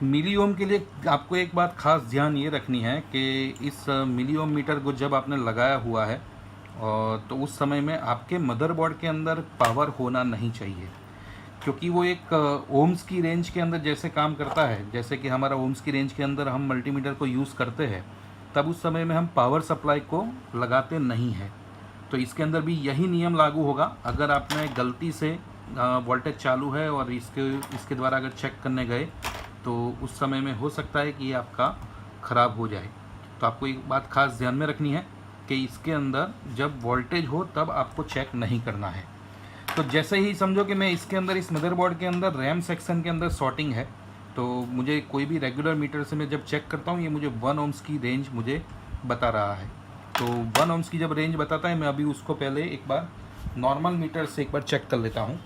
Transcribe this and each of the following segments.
मिली ओम के लिए आपको एक बात खास ध्यान ये रखनी है कि इस मिली ओम मीटर को जब आपने लगाया हुआ है और तो उस समय में आपके मदरबोर्ड के अंदर पावर होना नहीं चाहिए, क्योंकि वो एक ओम्स की रेंज के अंदर जैसे काम करता है, जैसे कि हमारा ओम्स की रेंज के अंदर हम मल्टीमीटर को यूज़ करते हैं, तब उस समय में हम पावर सप्लाई को लगाते नहीं हैं। तो इसके अंदर भी यही नियम लागू होगा। अगर आपने गलती से वोल्टेज चालू है और इसके द्वारा अगर चेक करने गए तो उस समय में हो सकता है कि ये आपका ख़राब हो जाए। तो आपको एक बात खास ध्यान में रखनी है कि इसके अंदर जब वोल्टेज हो तब आपको चेक नहीं करना है। तो जैसे ही समझो कि मैं इसके अंदर इस मदरबोर्ड के अंदर रैम सेक्शन के अंदर सॉर्टिंग है, तो मुझे कोई भी रेगुलर मीटर से मैं जब चेक करता हूँ ये मुझे 1 ओम्स की रेंज मुझे बता रहा है। तो 1 ओम्स की जब रेंज बताता है, मैं अभी उसको पहले एक बार नॉर्मल मीटर से एक बार चेक कर लेता हूँ।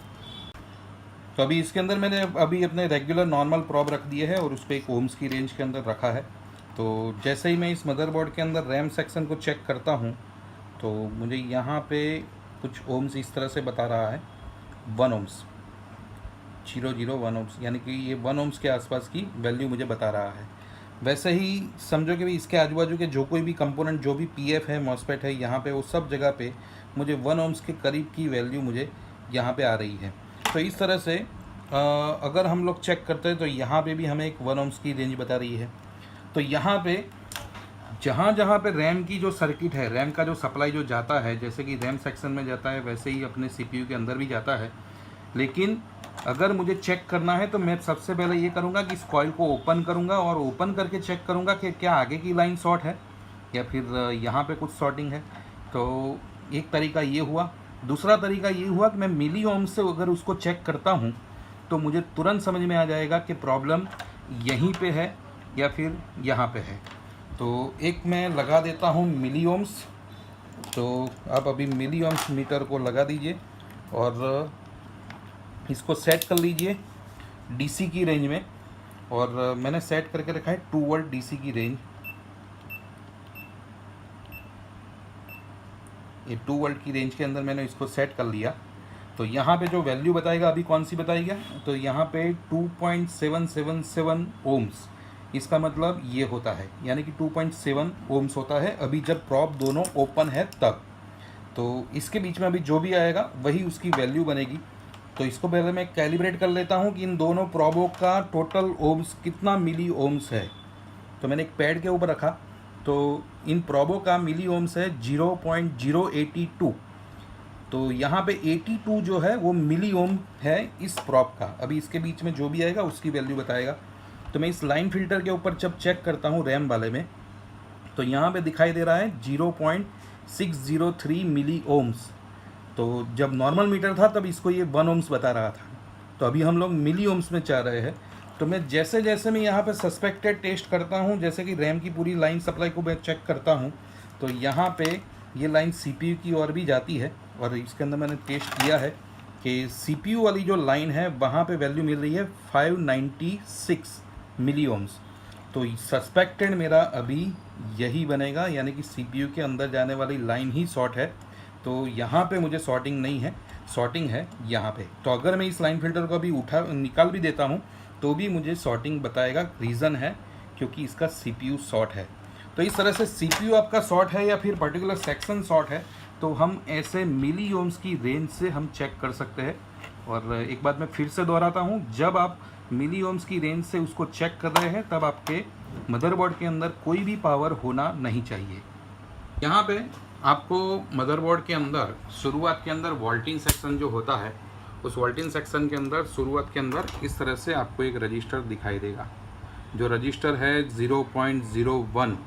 तो अभी इसके अंदर मैंने अभी अपने रेगुलर नॉर्मल प्रॉब रख दिए है और उस पर एक ओम्स की रेंज के अंदर रखा है। तो जैसे ही मैं इस मदरबोर्ड के अंदर रैम सेक्शन को चेक करता हूँ तो मुझे यहाँ पे कुछ ओम्स इस तरह से बता रहा है, 1 ओम्स 001 ओम्स, यानी कि ये 1 ओम्स के आसपास की वैल्यू मुझे बता रहा है। वैसे ही समझो कि भाई इसके आजू बाजू के जो कोई भी कंपोनेंट, जो भी पीएफ है, मॉसफेट है, यहाँ पे वो सब जगह पे मुझे 1 ओम्स के करीब की वैल्यू मुझे यहाँ पे आ रही है। तो इस तरह से अगर हम लोग चेक करते हैं तो यहाँ पे भी हमें एक 1 ओम्स की रेंज बता रही है। तो यहाँ पे जहाँ जहाँ पे रैम की जो सर्किट है, रैम का जो सप्लाई जो जाता है, जैसे कि रैम सेक्शन में जाता है वैसे ही अपने सीपीयू के अंदर भी जाता है। लेकिन अगर मुझे चेक करना है तो मैं सबसे पहले ये करूँगा कि इस कॉइल को ओपन करूँगा और ओपन करके चेक करूँगा कि क्या आगे की लाइन शॉर्ट है या फिर यहाँ पे कुछ शॉर्टिंग है। तो एक तरीका ये हुआ। दूसरा तरीका ये हुआ कि मैं मिली ओम से अगर उसको चेक करता हूँ तो मुझे तुरंत समझ में आ जाएगा कि प्रॉब्लम यहीं पे है या फिर यहाँ पे है। तो एक मैं लगा देता हूँ मिली ओम्स। तो आप अभी मिली ओम्स मीटर को लगा दीजिए और इसको सेट कर लीजिए डीसी की रेंज में। और मैंने सेट करके रखा है 2 वोल्ट डीसी की रेंज। ये 2 वोल्ट की रेंज के अंदर मैंने इसको सेट कर लिया। तो यहाँ पे जो वैल्यू बताएगा अभी कौन सी बताएगा, तो यहाँ पे 2.777 ओम्स, इसका मतलब ये होता है, यानी कि 2.7 ओम्स होता है अभी जब प्रॉब दोनों ओपन है तब। तो इसके बीच में अभी जो भी आएगा वही उसकी वैल्यू बनेगी। तो इसको पहले मैं कैलिब्रेट कर लेता हूँ कि इन दोनों प्रॉबों का टोटल ओम्स कितना मिली ओम्स है। तो मैंने एक पैड के ऊपर रखा, तो इन प्रॉबों का मिली ओम्स है 0.082। तो यहाँ पे 82 जो है वो मिली ओम है इस प्रॉब का। अभी इसके बीच में जो भी आएगा उसकी वैल्यू बताएगा। तो मैं इस लाइन फिल्टर के ऊपर जब चेक करता हूँ रैम वाले में, तो यहाँ पे दिखाई दे रहा है 0.603 मिली ओम्स। तो जब नॉर्मल मीटर था तब इसको ये 1 ओम्स बता रहा था। तो अभी हम लोग मिली ओम्स में चाह रहे हैं। तो मैं जैसे जैसे मैं यहाँ पे सस्पेक्टेड टेस्ट करता हूँ, जैसे कि रैम की पूरी लाइन सप्लाई को मैं चेक करता हूँ, तो यहाँ पे ये लाइन सीपीयू की ओर भी जाती है। और इसके अंदर मैंने टेस्ट किया है कि सीपीयू वाली जो लाइन है वहाँ पे वैल्यू मिल रही है 596 मिली ओम्स। तो सस्पेक्टेड मेरा अभी यही बनेगा, यानी कि सीपीयू के अंदर जाने वाली लाइन ही शॉर्ट है। तो यहाँ पे मुझे शॉर्टिंग नहीं है, शॉर्टिंग है यहाँ पे। तो अगर मैं इस लाइन फिल्टर को अभी निकाल भी देता हूँ तो भी मुझे शॉर्टिंग बताएगा। रीज़न है क्योंकि इसका सीपीयू शॉर्ट है। तो इस तरह से सीपीयू आपका शॉर्ट है या फिर पर्टिकुलर सेक्शन शॉर्ट है तो हम ऐसे मिली ओम्स की रेंज से हम चेक कर सकते हैं। और एक बात मैं फिर से दोहराता हूँ, जब आप मिली ओम्स की रेंज से उसको चेक कर रहे हैं तब आपके मदरबोर्ड के अंदर कोई भी पावर होना नहीं चाहिए। यहाँ पे आपको मदरबोर्ड के अंदर शुरुआत के अंदर वोल्टिंग सेक्शन जो होता है, उस वोल्टिंग सेक्शन के अंदर शुरुआत के अंदर इस तरह से आपको एक रजिस्टर दिखाई देगा। जो रजिस्टर है 0.01,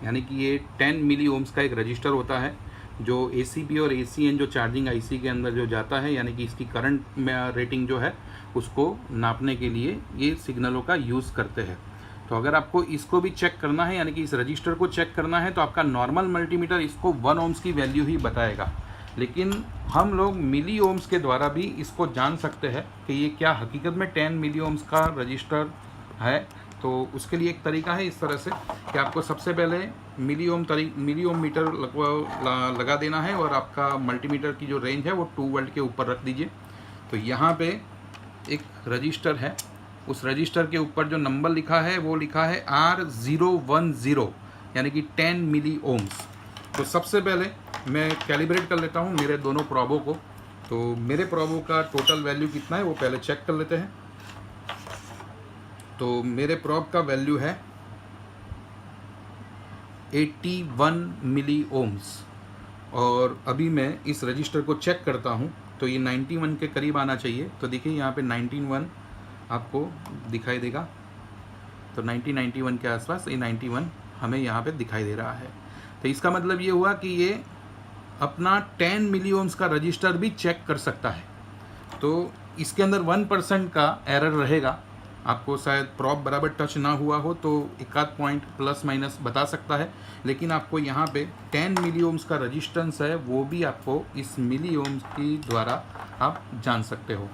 यानी कि ये 10 मिली ओम्स का एक रजिस्टर होता है जो ACP और ACN जो चार्जिंग IC के अंदर जो जाता है, यानी कि इसकी करंट में रेटिंग जो है उसको नापने के लिए ये सिग्नलों का यूज़ करते हैं। तो अगर आपको इसको भी चेक करना है, यानी कि इस रजिस्टर को चेक करना है, तो आपका नॉर्मल मल्टीमीटर इसको 1 ओम्स की वैल्यू ही बताएगा। लेकिन हम लोग मिली ओम्स के द्वारा भी इसको जान सकते हैं कि ये क्या हकीकत में 10 मिली ओम्स का रजिस्टर है। तो उसके लिए एक तरीका है इस तरह से कि आपको सबसे पहले मिली ओम मीटर लगा देना है और आपका मल्टीमीटर की जो रेंज है वो 2 वोल्ट के ऊपर रख दीजिए। तो यहाँ पे एक रजिस्टर है उस रजिस्टर के ऊपर जो नंबर लिखा है वो लिखा है R010, यानी कि 10 मिली ओम्स। तो सबसे पहले मैं कैलिब्रेट कर लेता हूँ मेरे दोनों प्रॉबों को। तो मेरे प्रॉबों का टोटल वैल्यू कितना है वो पहले चेक कर लेते हैं। तो मेरे प्रॉब का वैल्यू है 81 मिली ओम्स, और अभी मैं इस रजिस्टर को चेक करता हूँ तो ये 91 के करीब आना चाहिए। तो देखिए यहाँ पे 91 आपको दिखाई देगा, तो 91 के आसपास ये 91 हमें यहाँ पे दिखाई दे रहा है। तो इसका मतलब ये हुआ कि ये अपना 10 मिली ओम्स का रजिस्टर भी चेक कर सकता है। तो इसके अंदर 1% का एरर रहेगा, आपको शायद प्रॉब बराबर टच ना हुआ हो तो एक आध पॉइंट प्लस माइनस बता सकता है, लेकिन आपको यहाँ पे 10 मिली ओम्स का रजिस्टेंस है वो भी आपको इस मिली ओम्स की द्वारा आप जान सकते हो।